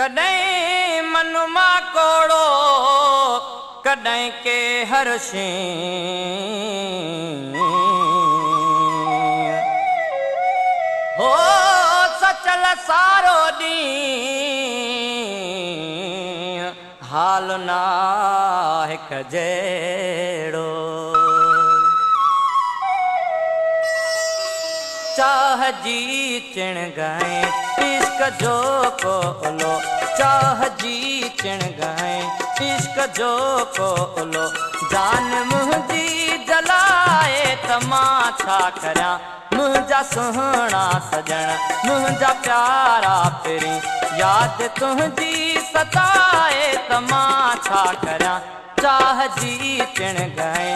कॾहिं मन मां कोड़ो कॾहिं के हर्षी हो सचल सारो ॾींहुं हाल ना हिक जहिड़ो चाह जी चिण गाए इश्क जो कोलो चाह जी चिण गाए इश्क जो कोलो जान मुंहिंजी जलाए त मां छा करियां मुंहिंजा सुहिणा सजण मुंहिंजा प्यारा पिरी याद तुंहिंजी सताए त मां छा करियां चाह जी चिण गाए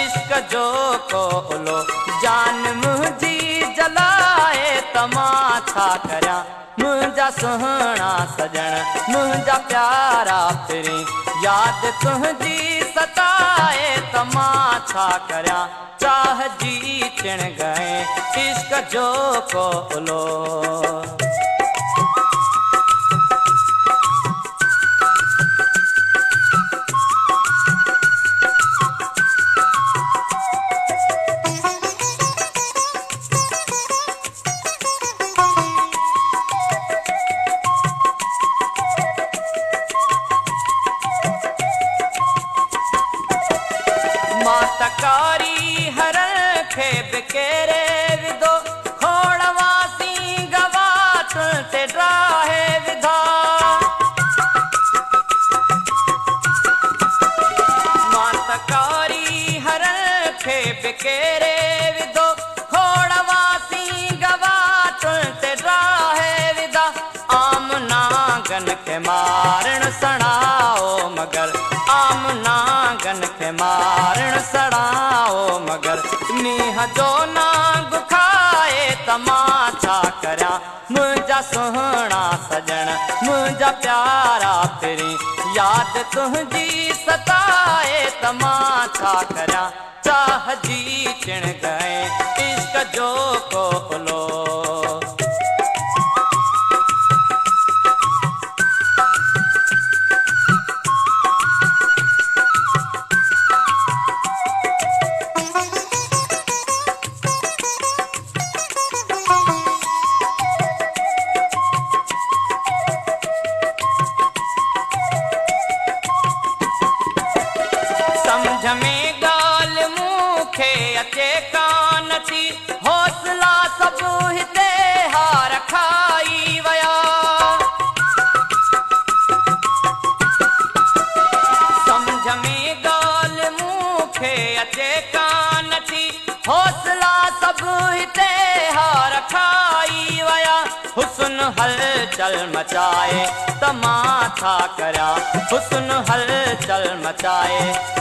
इश्क जो कोलो जान मुंहिंजी जलाए त मां छा करियां मुंहिंजा सुहिणा सजण मुंहिंजा प्यारा पिरी याद तुंहिंजी सताए त मां छा करियां चाह जी चिण गए इश्क जो कोलो मातकारी हरण खे बिकेरे विधो खोड़वासी गवात ते ड्राहे विधा मातकारी हरण खे बिकेरे विधो खोड़वासी गवात ते ड्राहे विधा आम नागन खे मारण सड़ाओ मगर आम नागन खे मारण सड़ाओ मगर मींह जो नाग खाए त मां छा करियां मुंहिंजा सुहिणा सजण मुंहिंजा प्यारा पिरी याद तुंहिंजी सताए त मां छा करियां चाह जी चिण गए इश्क जो कोलो समझ में ॻाल्हि मूंखे अचे कान थी हौसला सभु हिते हार खाई विया समझ में ॻाल्हि मूंखे अचे कान थी हौसला सभु हिते हार खाई विया हुस्न हलचल मचाए त मां छा करियां हुस्न हलचल मचाए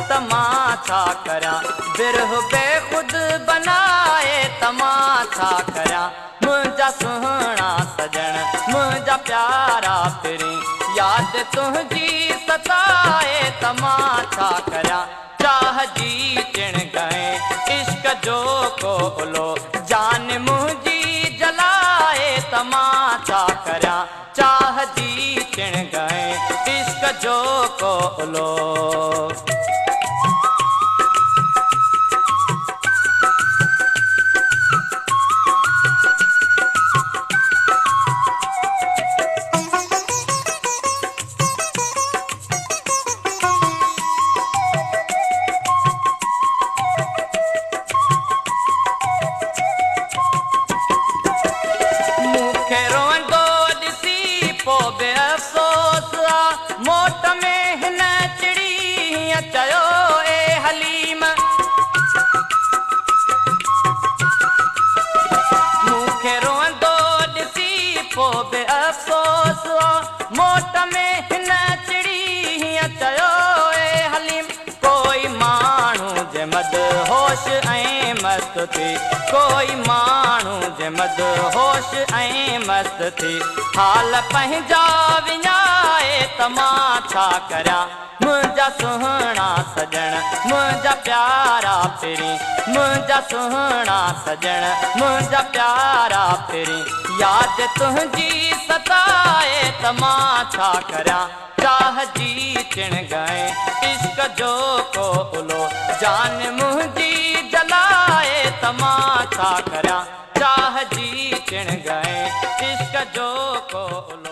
त मां छा करियां बिरह बेखुद बनाए त मां छा करियां मुंहिंजा सुहिणा सजण मुंहिंजा प्यारा पिरी याद तुंहिंजी सताए त मां छा करियां चाह जी चिण गए इश्क जो कोलो जान मुंहिंजी जलाए त मां छा करियां चाह जी चिण गए इश्क जो कोलो मोट में हिन चिड़ी चयो ए हलीम मूंखे रोअंदो ॾिसी पोइ बि अफ़सोस मोट में हिन चिड़ी चयो ए हलीम कोई माण्हू जे मदहोश ऐं मस्त थी कोई माण्हू जे मदहोश ऐं मस्त थी हाल पंहिंजा विञाए तमाशा करा मुझा सुहना सजन मुझा प्यारा फिरी मुझा सुहना सजन मुझा प्यारा फिरी याद तुझी सताए तमाशा करा चाह जी चिण गए इश्क जो को उलो जान मुझी जलाए तमाशा करा चाह जी चिण गए इश्क जो को उलो